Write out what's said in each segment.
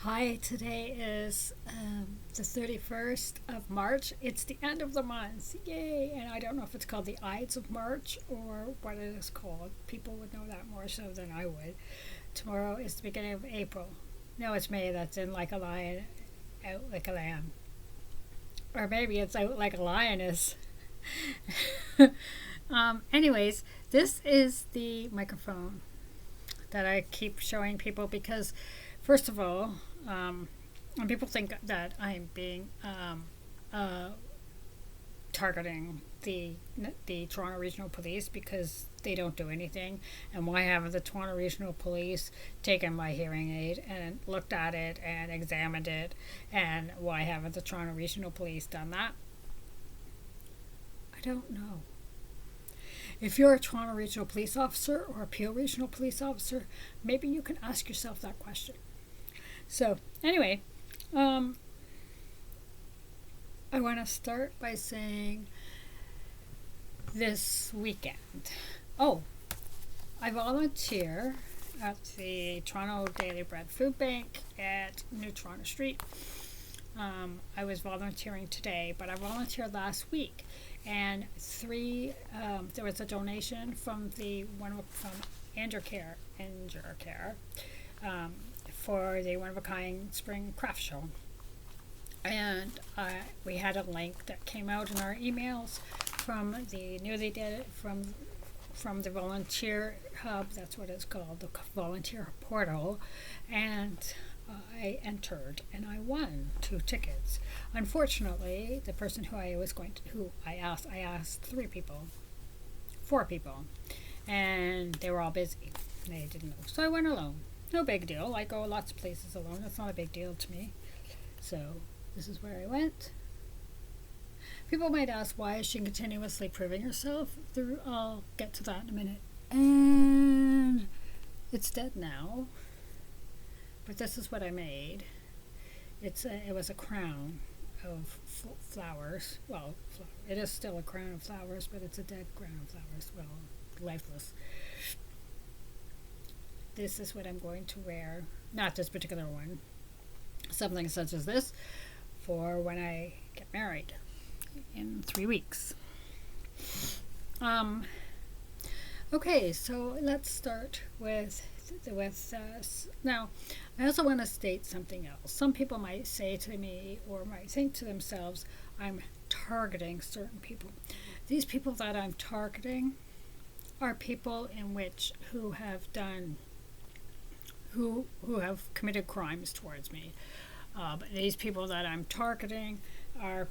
Hi, today is the 31st of March. It's the end of the month. Yay! And I don't know if it's called the Ides of March or what it is called. People would know that more so than I would. Tomorrow is the beginning of April. No, it's May. That's in like a lion, out like a lamb. Or maybe it's out like a lioness. Anyways, this is the microphone that I keep showing people because, first of all, and people think that I'm being uh, targeting the Toronto Regional Police because they don't do anything. And why haven't the Toronto Regional Police taken my hearing aid and looked at it and examined it? And why haven't the Toronto Regional Police done that? I don't know. If you're a Toronto Regional Police Officer or a Peel Regional Police Officer, maybe you can ask yourself that question. So, anyway, um, I want to start by saying this weekend. Oh, I volunteer at the Toronto Daily Bread Food Bank at New Toronto Street. I was volunteering today, but I volunteered last week, and there was a donation from from Care, um, for the one of a kind spring craft show, and we had a link that came out in our emails from the newly did from the volunteer hub. That's what it's called, the volunteer portal, and I entered and I won 2 tickets. Unfortunately, the person who I asked 4 people, and they were all busy. They didn't know, so I went alone. No big deal. I go lots of places alone. It's not a big deal to me. So this is where I went. People might ask, why is she continuously proving herself? I'll get to that in a minute. And it's dead now. But this is what I made. It was a crown of flowers. Well, it is still a crown of flowers, but it's a dead crown of flowers. Well, lifeless. This is what I'm going to wear. Not this particular one. Something such as this for when I get married in 3 weeks. Okay, so let's start with now. I also want to state something else. Some people might say to me or might think to themselves, I'm targeting certain people. These people that I'm targeting are people who have committed crimes towards me. But these people that I'm targeting are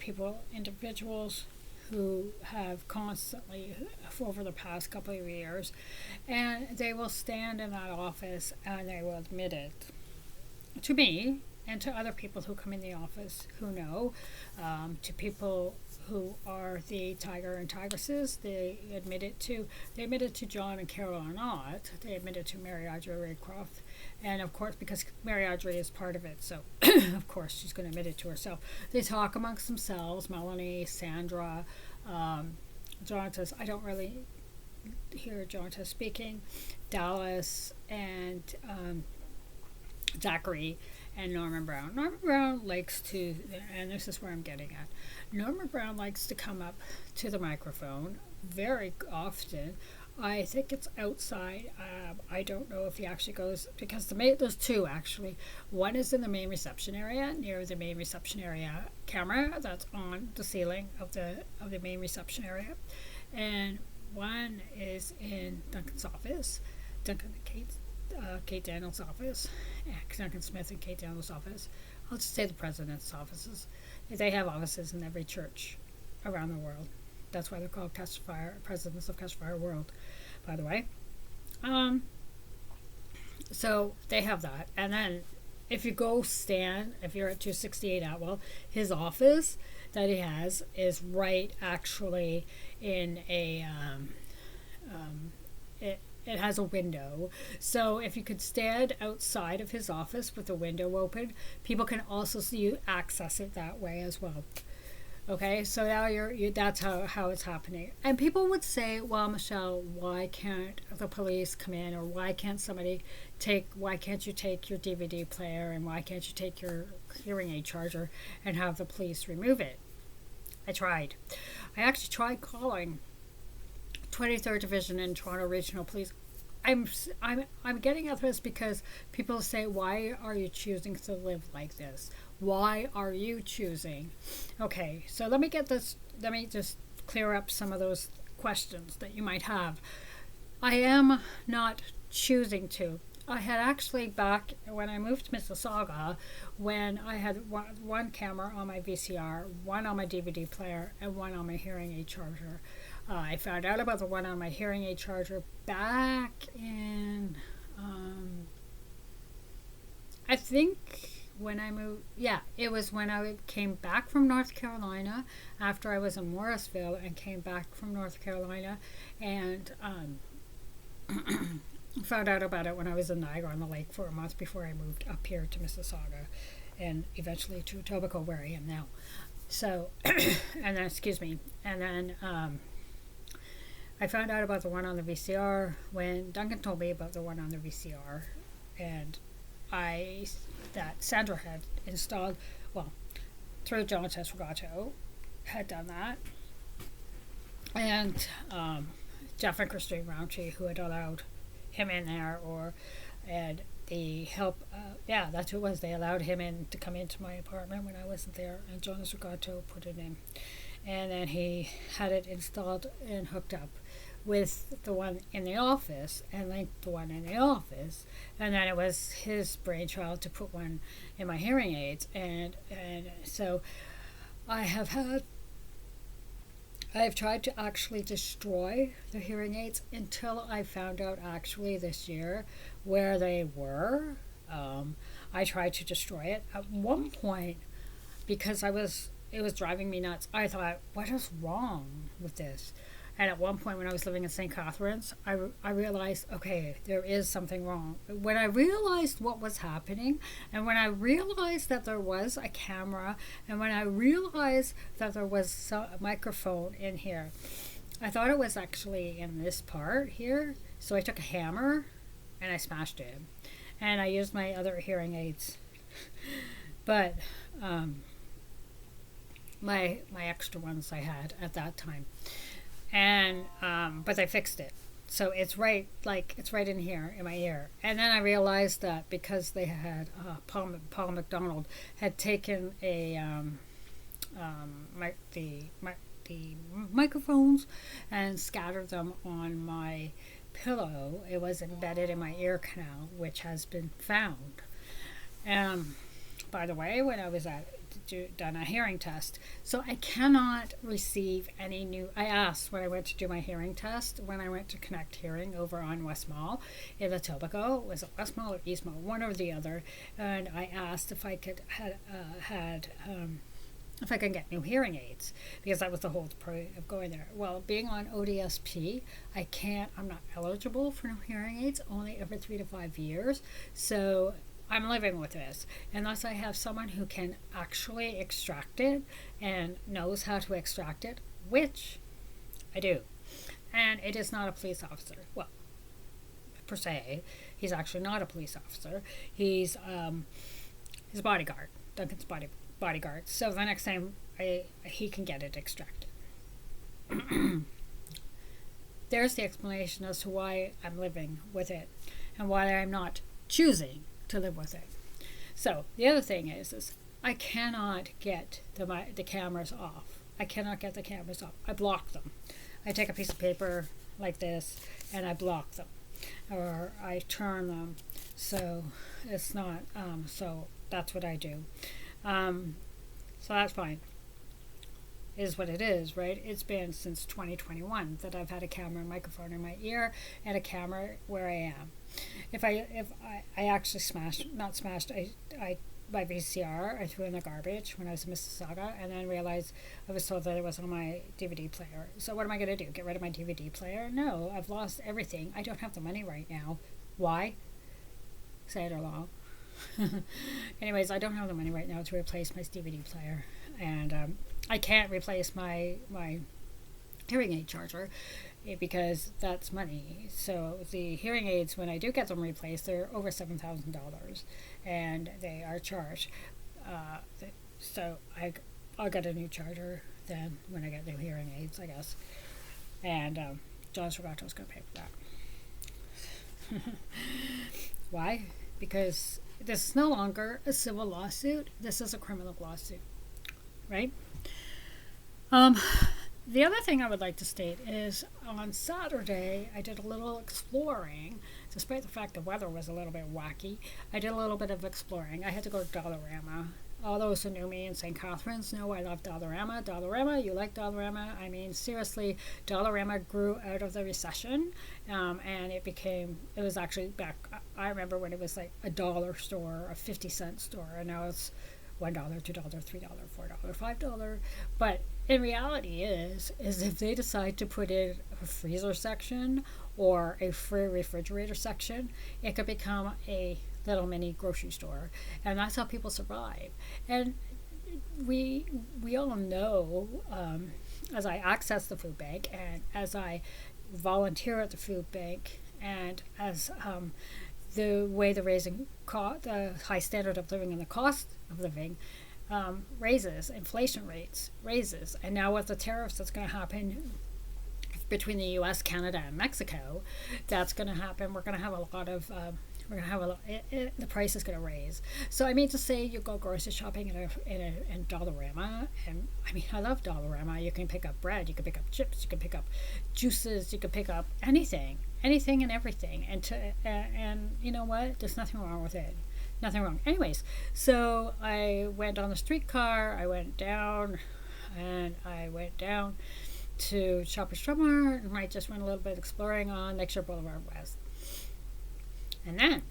individuals who have constantly, over the past couple of years, and they will stand in that office and they will admit it to me and to other people who come in the office who know, to people who are the tiger and tigresses. They admitted to John and Carol Arnott. They admitted to Mary Audrey Raycroft, and of course, because Mary Audrey is part of it, so of course she's going to admit it to herself. They talk amongst themselves. Melanie, Sandra, Jonatos. I don't really hear Jonatos speaking. Dallas and Zachary and Norman Brown. Norman Brown likes to, and this is where I'm getting at, Norman Brown likes to come up to the microphone very often. I think it's outside. I don't know if he actually goes, because there's 2 actually. One is in the main reception area, near the main reception area camera that's on the ceiling of the main reception area, and one is in Duncan's office, Kate Daniels' office, Duncan Smith and Kate Daniels' office. I'll just say the president's offices. They have offices in every church around the world. That's why they're called Presidents of Fire World, by the way. So they have that. And then if you're at 268 Atwell, his office that he has is right actually in it has a window. So if you could stand outside of his office with the window open, people can also see you access it that way as well. Okay, so now that's how it's happening. And people would say, well, Michelle, why can't the police come in, or why can't somebody why can't you take your DVD player and why can't you take your hearing aid charger and have the police remove it? I tried. I actually tried calling 23rd Division and Toronto Regional Police. I'm getting at this because people say, why are you choosing to live like this? Why are you choosing? Okay, so let me just clear up some of those questions that you might have. I am not choosing to. I had actually, back when I moved to Mississauga, when I had one camera on my VCR, one on my DVD player, and one on my hearing aid charger. I found out about the one on my hearing aid charger back in, I think when I moved, yeah, it was when I came back from North Carolina after I was in Morrisville and came back from North Carolina and found out about it when I was in Niagara-on-the-Lake for a month before I moved up here to Mississauga and eventually to Etobicoke where I am now. So, and then, excuse me, and then I found out about the one on the VCR when Duncan told me about the one on the VCR, and that Sandra had installed, well, through Jonatos Rogato, had done that, and Jeff and Christine Roundtree, who had allowed him in there, and the help, yeah, that's who it was. They allowed him in to come into my apartment when I wasn't there, and Jonas Rogato put it in, and then he had it installed and hooked up with the one in the office and linked the one in the office, and then it was his brainchild to put one in my hearing aids, and so I've tried to actually destroy the hearing aids until I found out actually this year where they were. I tried to destroy it at one point because it was driving me nuts. I thought, what is wrong with this? And at one point when I was living in St. Catharines, I realized, okay, there is something wrong. When I realized what was happening, and when I realized that there was a camera, and when I realized that there was a microphone in here, I thought it was actually in this part here. So I took a hammer and I smashed it. And I used my other hearing aids. But my extra ones I had at that time. And but I fixed it, so it's right in here in my ear. And then I realized that because they had Paul McDonald had taken the microphones and scattered them on my pillow. It was embedded in my ear canal, which has been found. By the way, when I was done a hearing test, so I cannot receive any new. I asked when I went to do my hearing test, when I went to Connect Hearing over on West Mall in Etobicoke, was it West Mall or East Mall, one or the other, and I asked if I could if I can get new hearing aids, because that was the whole point of going there. Well, being on ODSP, I'm not eligible for new hearing aids, only every 3 to 5 years, so I'm living with this unless I have someone who can actually extract it and knows how to extract it, which I do. And it is not a police officer. Well, per se, he's actually not a police officer. He's his bodyguard, Duncan's bodyguard. So the next time he can get it extracted. There's the explanation as to why I'm living with it and why I'm not choosing to live with it. So the other thing is I cannot get the cameras off. I cannot get the cameras off. I block them. I take a piece of paper like this and I block them, or I turn them so it's not. So that's what I do. So that's fine. It is what it is, right? It's been since 2021 that I've had a camera and microphone in my ear and a camera where I am. If I actually my VCR, I threw in the garbage when I was in Mississauga, and then realized I was told that it was on my DVD player. So what am I going to do? Get rid of my DVD player? No, I've lost everything. I don't have the money right now. Why? Say it or long. Anyways, I don't have the money right now to replace my DVD player, and I can't replace my hearing aid charger. because that's money. So the hearing aids, when I do get them replaced, they're over $7,000, and they are charged. Uh, so I'll get a new charger then when I get new hearing aids, I guess. And John's Rogato's going to pay for that. Why? Because this is no longer a civil lawsuit. This is a criminal lawsuit, right? Um, the other thing I would like to state is on Saturday I did a little exploring. Despite the fact the weather was a little bit wacky, I did a little bit of exploring. I had to go to Dollarama. All those who knew me in St. Catharines know I love Dollarama. Dollarama, you like Dollarama? I mean, seriously, Dollarama grew out of the recession, and it was actually back, I remember when it was like a dollar store, a 50-cent store, and now it's $1, $2, $3, $4, $5. But in reality is if they decide to put in a freezer section or a free refrigerator section, it could become a little mini grocery store, and that's how people survive. And we all know, as I access the food bank and as I volunteer at the food bank, and as the way the high standard of living and the cost of living raises, inflation rates raises, and now with the tariffs that's going to happen between the U.S., Canada, and Mexico, that's going to happen. We're going to have a lot of the price is going to raise. So I mean to say, you go grocery shopping in Dollarama, and I mean I love Dollarama. You can pick up bread, you can pick up chips, you can pick up juices, you can pick up anything and everything. And you know what? There's nothing wrong with it. Nothing wrong. Anyways, so I went on the streetcar. I went down to Shoppers Drug Mart, and I just went a little bit exploring on Lakeshore Boulevard West. And then,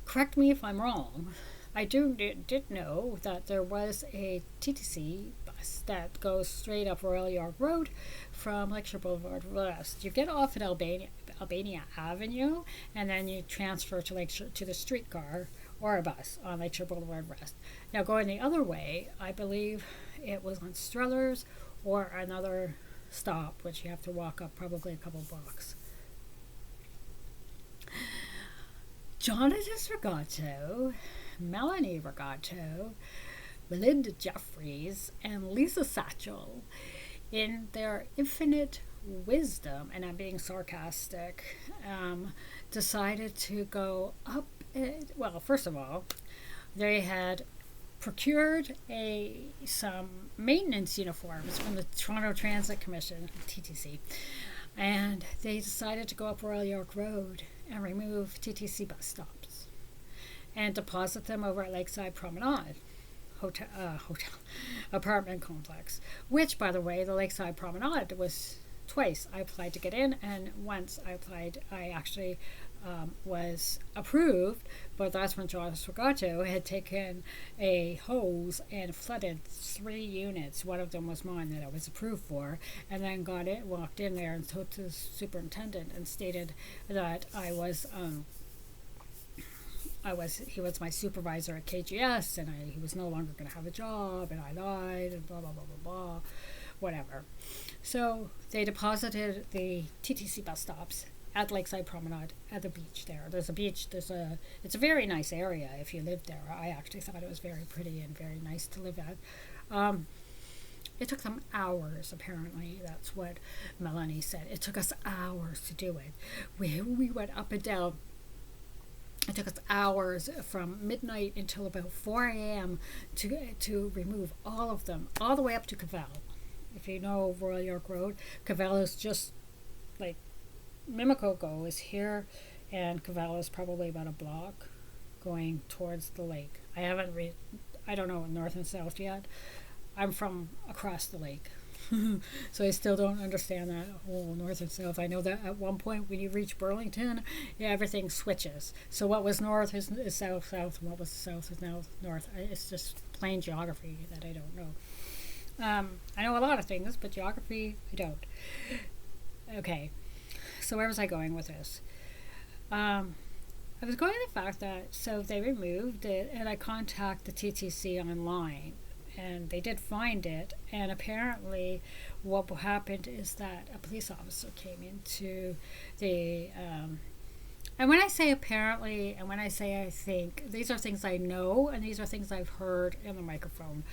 correct me if I'm wrong, I did know that there was a TTC bus that goes straight up Royal York Road from Lakeshore Boulevard West. You get off at Albania Avenue, and then you transfer to the streetcar or a bus on Lakeshore Boulevard West. Now, going the other way, I believe it was on Struthers or another stop, which you have to walk up probably a couple blocks. Jonatos Rogato, Melanie Rogato, Melinda Jeffries, and Lisa Satchel, in their infinite wisdom, and I'm being sarcastic, decided to go up. Well, first of all, they had procured some maintenance uniforms from the Toronto Transit Commission, TTC, and they decided to go up Royal York Road and remove TTC bus stops and deposit them over at Lakeside Promenade hotel apartment complex, which, by the way, the Lakeside Promenade was twice I applied to get in, and once I applied, I actually was approved, but that's when Jonatos Rogato had taken a hose and flooded 3 units. One of them was mine that I was approved for, and then walked in there and talked to the superintendent and stated that he was my supervisor at KGS, and he was no longer going to have a job, and I lied, and blah, blah, blah, blah, blah, whatever. So they deposited the TTC bus stops at Lakeside Promenade at the beach there. There's a beach, it's a very nice area if you live there. I actually thought it was very pretty and very nice to live at. It took them hours, apparently. That's what Melanie said. It took us hours to do it. We went up and down. It took us hours from midnight until about 4 a.m. to remove all of them, all the way up to Cavell. If you know Royal York Road, Cavell is just like Mimicoco is here, and Cavell is probably about a block going towards the lake. I don't know north and south yet. I'm from across the lake. So I still don't understand that whole north and south. I know that at one point when you reach Burlington, everything switches. So what was north is south, and what was south is now north. It's just plain geography that I don't know. I know a lot of things, but geography, I don't. Okay, so where was I going with this? I was going to the fact that, so they removed it, and I contacted the TTC online, and they did find it, and apparently what happened is that a police officer came into the and when I say apparently, and when I say I think, these are things I know, and these are things I've heard in the microphone,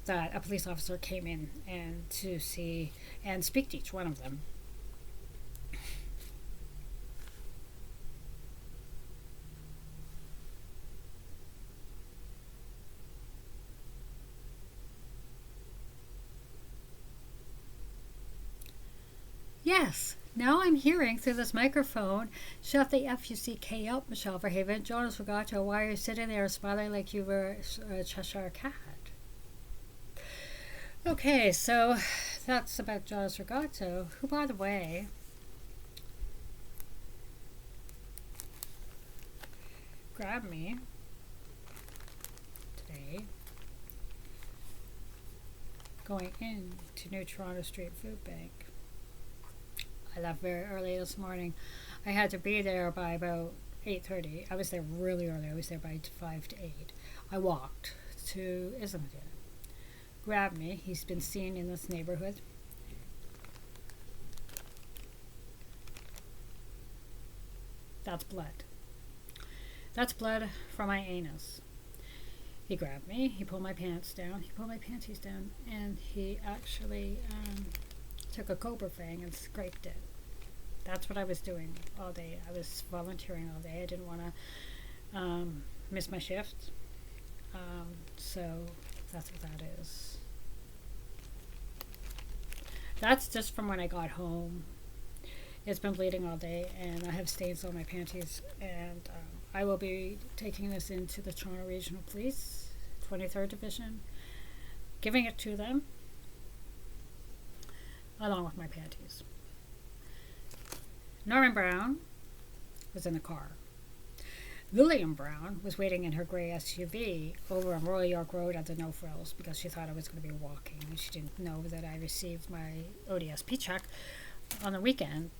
that a police officer came in and to see and speak to each one of them. Yes, now I'm hearing through this microphone, shut the F-U-C-K up, Michelle Verhaven. Jonas Rogato, why are you sitting there smiling like you were a Cheshire cat? Okay, so that's about Jonas Rogato, who, by the way, grabbed me today going into New Toronto Street Food Bank. I left very early this morning. I had to be there by about 8:30. I was there really early. I was there by 5 to 8. I walked to Islington. Grabbed me. He's been seen in this neighborhood. That's blood. That's blood from my anus. He grabbed me. He pulled my pants down. He pulled my panties down. And he actually took a cobra fang and scraped it. That's what I was doing all day. I was volunteering all day. I didn't want to miss my shift. So that's what that is. That's just from when I got home. It's been bleeding all day, and I have stains on my panties. And I will be taking this into the Toronto Regional Police, 23rd Division, giving it to them, along with my panties. Norman Brown was in the car. Lillian Brown was waiting in her grey SUV over on Royal York Road at the No Frills because she thought I was going to be walking. She didn't know that I received my ODSP check on the weekend,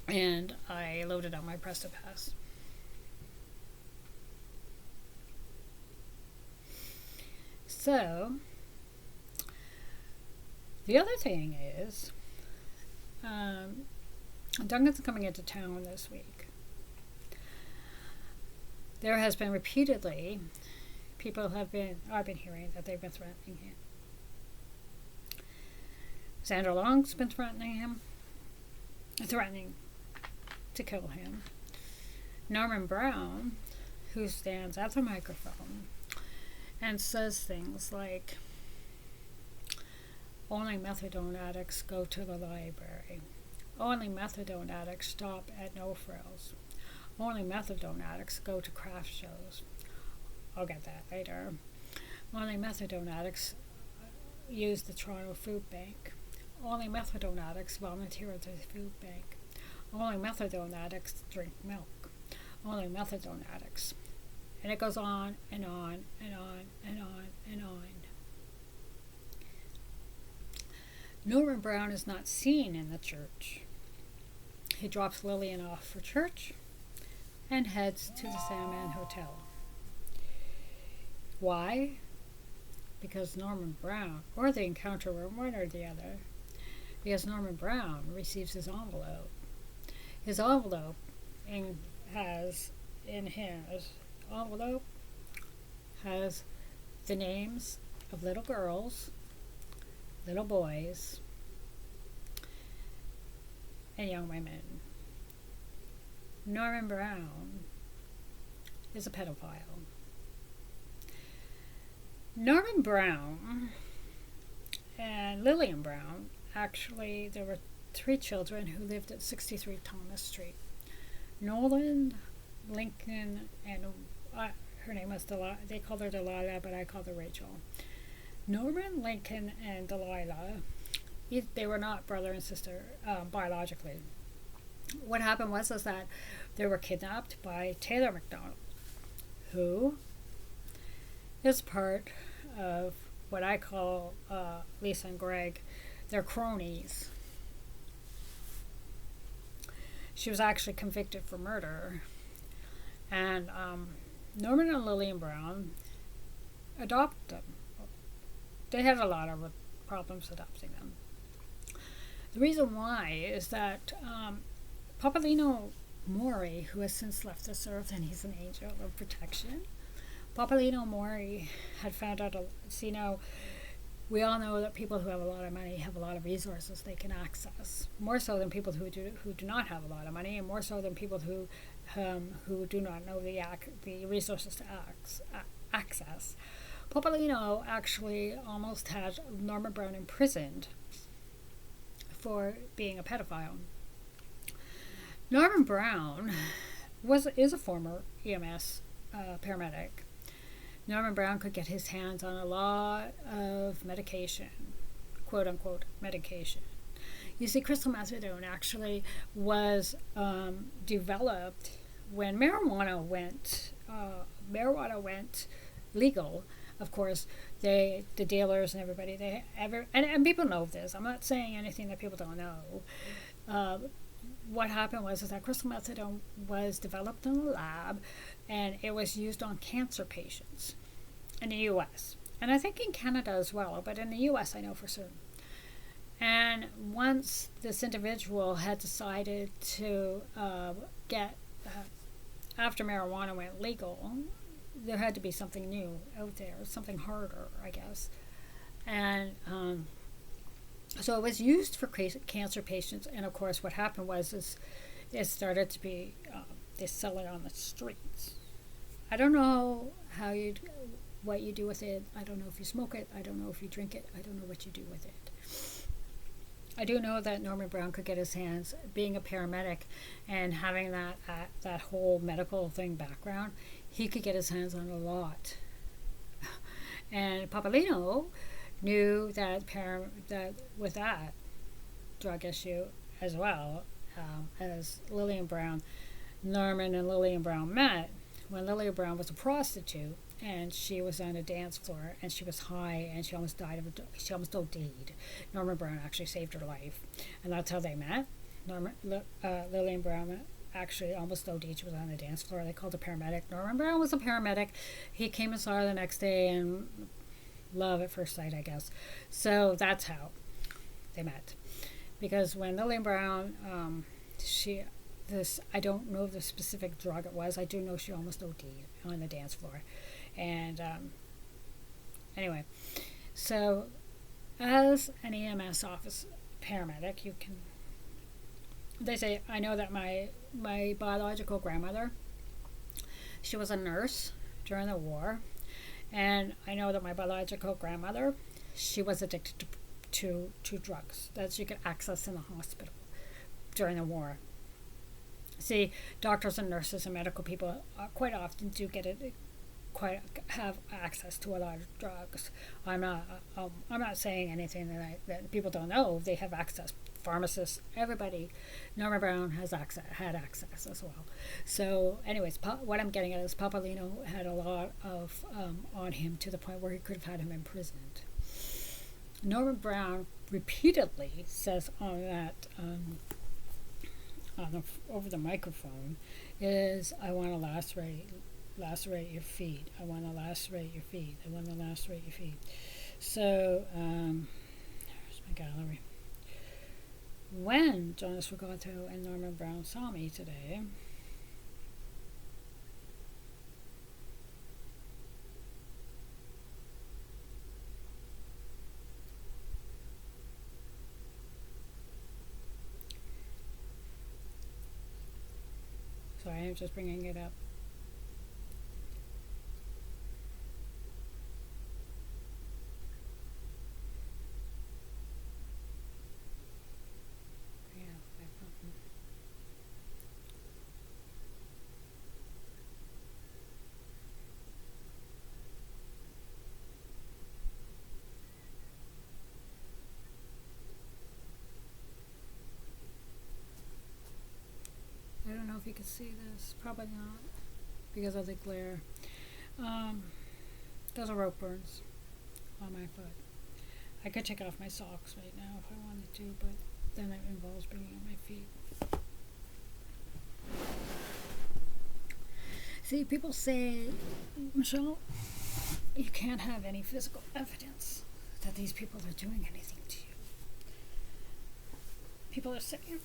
and I loaded on my Presto Pass. So, the other thing is, Duncan's coming into town this week. There has been repeatedly, I've been hearing that they've been threatening him. Sandra Long's been threatening to kill him. Norman Brown, who stands at the microphone and says things like, only methadone addicts go to the library. Only methadone addicts stop at No Frills. Only methadone addicts go to craft shows. I'll get that later. Only methadone addicts use the Toronto Food Bank. Only methadone addicts volunteer at the food bank. Only methadone addicts drink milk. Only methadone addicts. And it goes on and on and on and on and on. Norman Brown is not seen in the church. He drops Lillian off for church and heads to the Sandman Hotel. Why? Because Norman Brown, or the encounter room, one or the other, because Norman Brown receives his envelope. His envelope has the names of little girls, little boys, and young women. Norman Brown is a pedophile. Norman Brown and Lillian Brown, actually, there were 3 children who lived at 63 Thomas Street. Nolan, Lincoln, and her name was Delilah. They called her Delilah, but I called her Rachel. Norman, Lincoln, and Delilah, they were not brother and sister biologically. What happened was that they were kidnapped by Taylor McDonald, who is part of what I call Lisa and Greg, they're cronies. She was actually convicted for murder. And Norman and Lillian Brown adopted them. They had a lot of problems adopting them. The reason why is that Papaligno Mori, who has since left this earth and he's an angel of protection, Papaligno Mori had found out, we all know that people who have a lot of money have a lot of resources they can access, more so than people who do not have a lot of money, and more so than people who do not know the resources to access. Papaligno actually almost had Norman Brown imprisoned for being a pedophile. Norman Brown is a former EMS paramedic. Norman Brown could get his hands on a lot of medication, quote unquote medication. You see, crystal methadone actually was developed when marijuana went legal. Of course, the dealers and everybody, and people know this. I'm not saying anything that people don't know. What happened was that crystal methadone was developed in the lab, and it was used on cancer patients in the U.S. and I think in Canada as well, but in the U.S. I know for certain. And once this individual had decided to after marijuana went legal, there had to be something new out there, something harder, I guess. And so it was used for cancer patients, and of course what happened was it started to be, they sell it on the streets. I don't know what you do with it. I don't know if you smoke it. I don't know if you drink it. I don't know what you do with it. I do know that Norman Brown could get his hands, being a paramedic and having that whole medical thing background, he could get his hands on a lot. And Papaligno knew that with that drug issue as well, as Lillian Brown, Norman and Lillian Brown met when Lillian Brown was a prostitute, and she was on a dance floor and she was high and she almost OD'd. Norman Brown actually saved her life, and that's how they met. Lillian Brown actually almost OD'd. She was on the dance floor. They called a paramedic. Norman Brown was a paramedic. He came and saw her the next day, and love at first sight, I guess. So that's how they met. Because when Lillian Brown, I don't know the specific drug it was. I do know she almost OD'd on the dance floor. And anyway, so as an EMS office paramedic, they say, I know that my biological grandmother, she was a nurse during the war, and I know that my biological grandmother, she was addicted to drugs that she could access in the hospital during the war. See, doctors and nurses and medical people quite often do have access to a lot of drugs. I'm not saying anything that people don't know. They have access. Pharmacists, everybody. Norman Brown had access as well. So, anyways, what I'm getting at is Papaligno had a lot of on him, to the point where he could have had him imprisoned. Norman Brown repeatedly says on that over the microphone is, I want to lacerate your feet. I want to lacerate your feet. I want to lacerate your feet. So, there's my gallery. When Jonas Rogato and Norman Brown saw me today, sorry, I'm just bringing it up. I don't know if you can see this. Probably not, because of the glare. Those are rope burns on my foot. I could take off my socks right now if I wanted to, but then it involves bringing up my feet. See, people say, Michelle, you can't have any physical evidence that these people are doing anything to you. People are saying,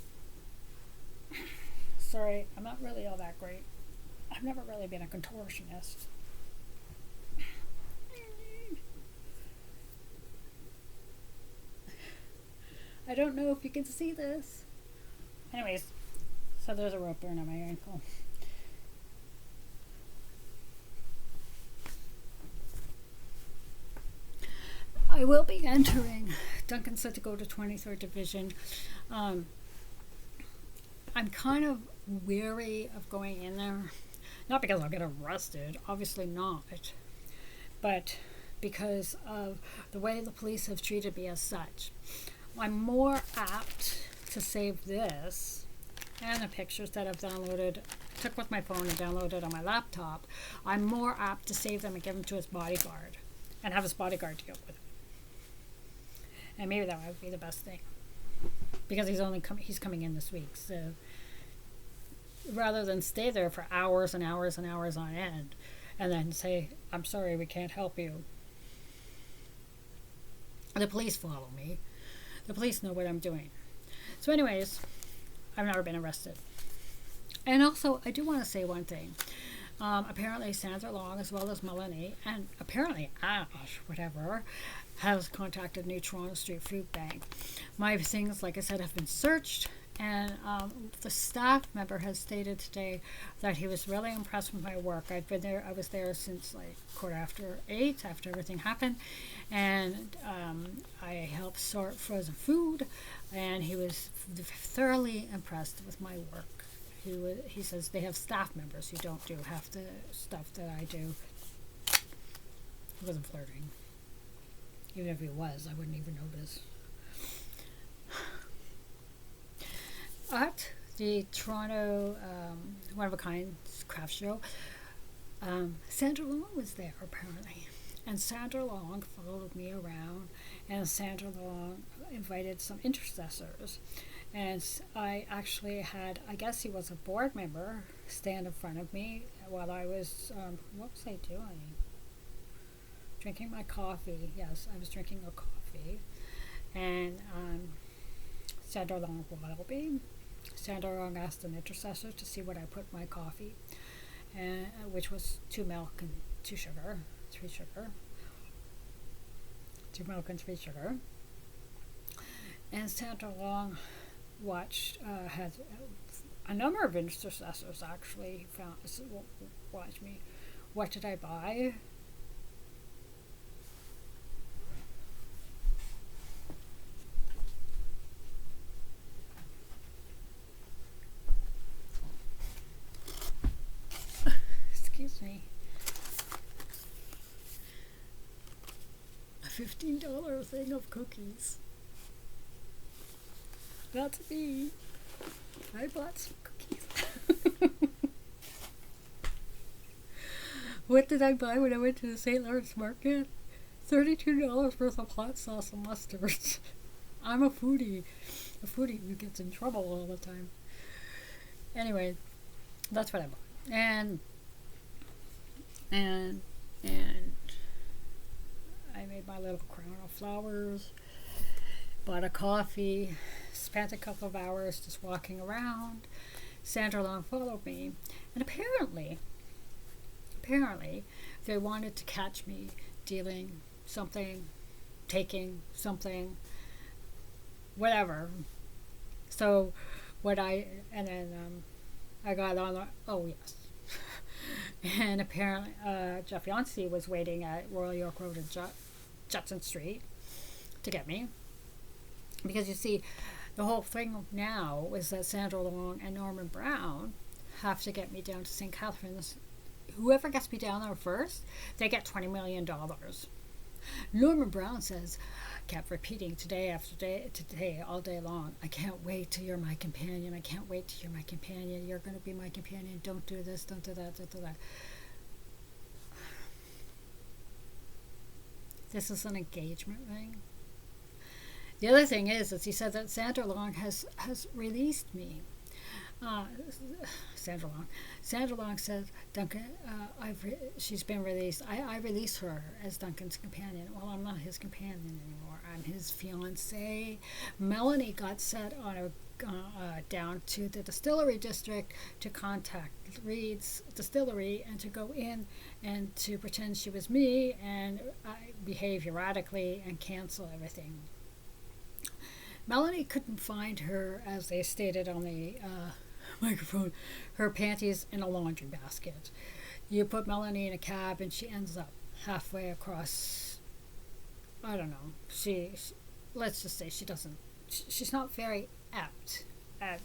sorry, I'm not really all that great. I've never really been a contortionist. I don't know if you can see this. Anyways, so there's a rope burn on my ankle. I will be entering. Duncan said to go to 23rd Division. I'm kind of weary of going in there. Not because I'll get arrested, obviously not, but because of the way the police have treated me as such. I'm more apt to save this and the pictures that I've downloaded, took with my phone and downloaded on my laptop. I'm more apt to save them and give them to his bodyguard and have his bodyguard deal with it. And maybe that would be the best thing, because he's coming in this week. So rather than stay there for hours and hours and hours on end, and then say, "I'm sorry, we can't help you." The police follow me. The police know what I'm doing. So, anyways, I've never been arrested. And also, I do want to say one thing. Apparently, Sandra Long, as well as Melanie, and apparently Ash, whatever, has contacted New Toronto Street Food Bank. My things, like I said, have been searched, and the staff member has stated today that he was really impressed with my work. I've been there. I was there since like 8:15, after everything happened, and I helped sort frozen food, and he was thoroughly impressed with my work. He says they have staff members who don't do half the stuff that I do. He wasn't flirting. Even if he was, I wouldn't even notice. At the Toronto One of a Kind craft show, Sandra Long was there apparently. And Sandra Long followed me around, and Sandra Long invited some intercessors. And I actually had, I guess he was a board member, stand in front of me while I was, what was I doing? Drinking my coffee. Yes, I was drinking a coffee. And Sandra Long followed me. Sandra Long asked an intercessor to see what I put in my coffee, which was 2 milk and 3 sugar. 2 milk and 3 sugar. And Sandra Long had a number of intercessors actually watch me. What did I buy? Excuse me. A $15 thing of cookies. That's me. I bought some cookies. What did I buy when I went to the St. Lawrence Market? $32 worth of hot sauce and mustard. I'm a foodie. A foodie who gets in trouble all the time. Anyway, that's what I bought. And I made my little crown of flowers, bought a coffee, spent a couple of hours just walking around. Sandra Long followed me, and apparently they wanted to catch me dealing something, taking something, whatever. So I got on. Oh yes. And apparently, Jeff Yancey was waiting at Royal York Road and Judson Street to get me. Because you see, the whole thing now is that Sandra Long and Norman Brown have to get me down to St. Catharines. Whoever gets me down there first, they get $20 million. Norman Brown kept repeating today after today, all day long, "I can't wait till you're my companion. I can't wait till you're my companion. You're going to be my companion. Don't do this, don't do that, don't do that." This is an engagement ring. The other thing is he said that Sandra Long has released me. Uh, Sandra Long. Sandra Long says, Duncan, she's been released. I released her as Duncan's companion. Well, I'm not his companion anymore. I'm his fiancée. Melanie got set on a down to the distillery district to contact Reed's distillery and to go in and to pretend she was me and behave erratically and cancel everything. Melanie couldn't find her, as they stated on the microphone, her panties in a laundry basket. You put Melanie in a cab and she ends up halfway across. I don't know. Let's just say she doesn't. She's not very apt at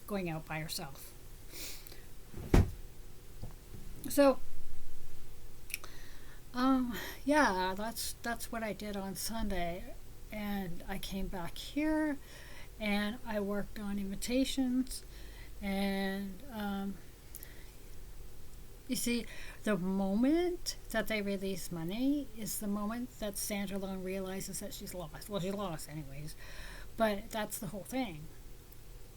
going out by herself. So, yeah, that's what I did on Sunday, and I came back here, and I worked on invitations, and you see, the moment that they release money is the moment that Sandra Lone realizes that she's lost. Well, she lost anyways, but that's the whole thing.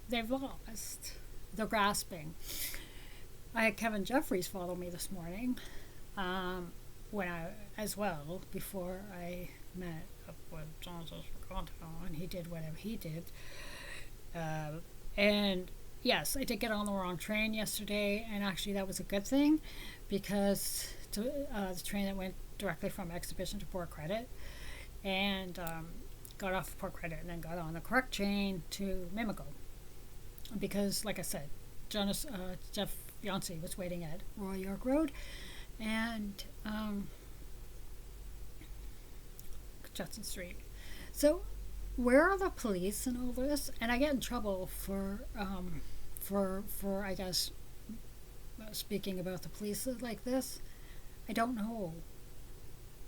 They've lost. They're grasping. I had Kevin Jeffries follow me this morning, when I as well before I met up with Jonatos Rogato, and he did whatever he did. And yes, I did get on the wrong train yesterday, and actually that was a good thing because the train that went directly from Exhibition to Port Credit, and got off Port Credit and then got on the correct train to Mimico. Because, like I said, Jeff Yancey was waiting at Royal York Road, and Judson Street. So, where are the police in all this? And I get in trouble for I guess, speaking about the police like this. I don't know.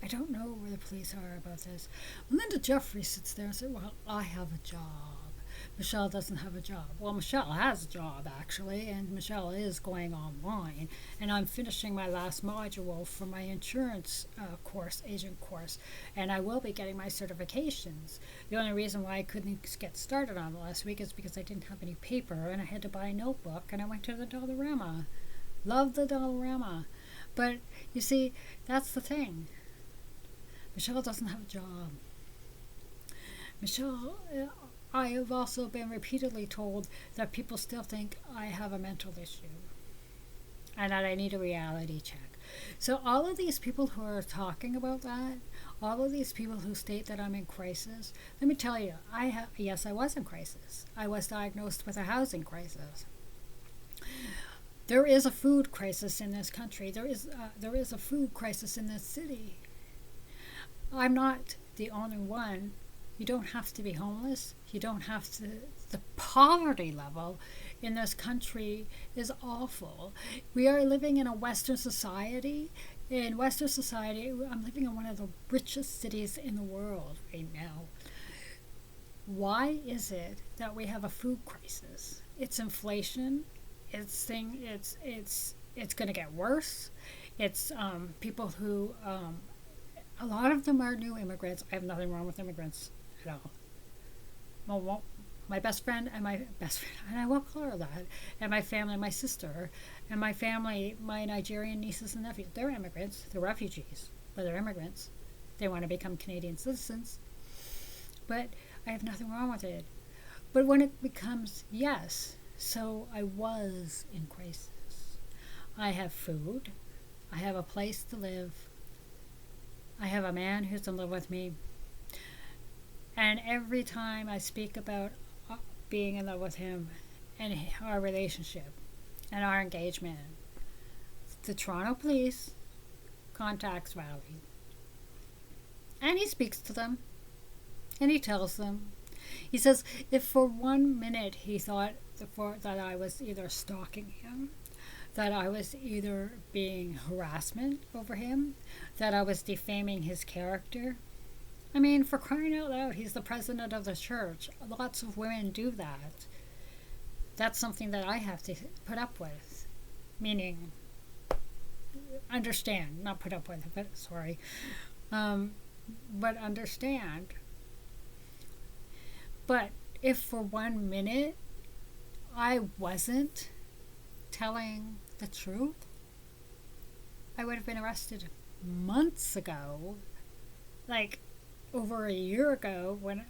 I don't know where the police are about this. Linda Jeffrey sits there and says, well, I have a job. Michelle doesn't have a job. Well, Michelle has a job, actually, and Michelle is going online. And I'm finishing my last module for my insurance course, agent course, and I will be getting my certifications. The only reason why I couldn't get started on it last week is because I didn't have any paper, and I had to buy a notebook, and I went to the Dollarama. Love the Dollarama. But, you see, that's the thing. Michelle doesn't have a job. Michelle... I have also been repeatedly told that people still think I have a mental issue and that I need a reality check. So all of these people who are talking about that, all of these people who state that I'm in crisis, let me tell you, yes, I was in crisis. I was diagnosed with a housing crisis. There is a food crisis in this country. There is a food crisis in this city. I'm not the only one. You don't have to be homeless. You don't have to. The poverty level in this country is awful. We are living in a Western society. In Western society, I'm living in one of the richest cities in the world right now. Why is it that we have a food crisis? It's inflation. It's going to get worse. It's people who, a lot of them are new immigrants. I have nothing wrong with immigrants at all. Well, my best friend, and I will call her that, and my family, my sister, and my family, my Nigerian nieces and nephews, they're immigrants. They're refugees, but they're immigrants. They want to become Canadian citizens. But I have nothing wrong with it. But when it becomes, yes, so I was in crisis. I have food. I have a place to live. I have a man who's in love with me. And every time I speak about being in love with him and our relationship and our engagement, the Toronto police contacts Riley. And he speaks to them. And he tells them. He says if for 1 minute he thought that I was either stalking him, that I was either being harassment over him, that I was defaming his character. I mean, for crying out loud, he's the president of the church. Lots of women do that. That's something that I have to put up with. Meaning, understand, not put up with it, but sorry. But understand. But if for 1 minute I wasn't telling the truth, I would have been arrested months ago. Like over a year ago when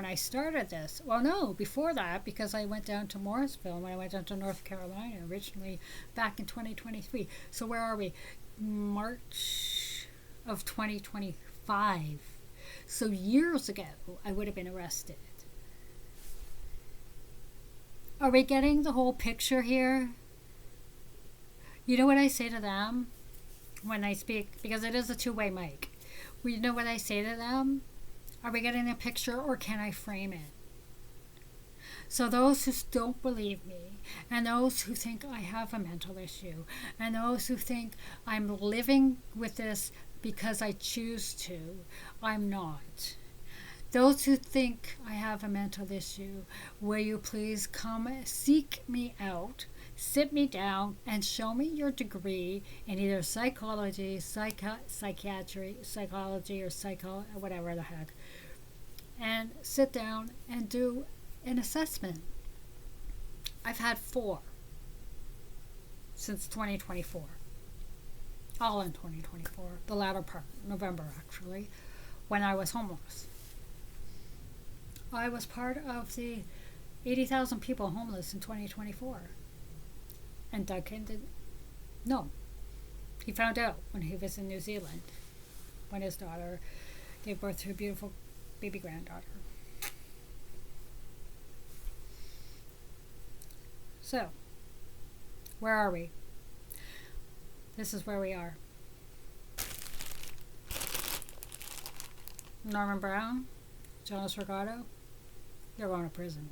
I started this. Well, no, before that, because I went down to Morrisville when I went down to North Carolina originally back in 2023. So where are we? March of 2025. So years ago, I would have been arrested. Are we getting the whole picture here? You know what I say to them when I speak? Because it is a two-way mic. Well, you know what I say to them? Are we getting the picture or can I frame it? So those who don't believe me, and those who think I have a mental issue, and those who think I'm living with this because I choose to, I'm not. Those who think I have a mental issue, will you please come seek me out, sit me down, and show me your degree in either psychology, psychiatry, psychology, or whatever the heck, and sit down and do an assessment. I've had 4 since 2024, all in 2024, the latter part, November actually, when I was homeless. I was part of the 80,000 people homeless in 2024. And Duncan did. No. He found out when he was in New Zealand, when his daughter gave birth to a beautiful baby granddaughter. So, where are we? This is where we are. Norman Brown, Jonas Rogato, they're going to prison.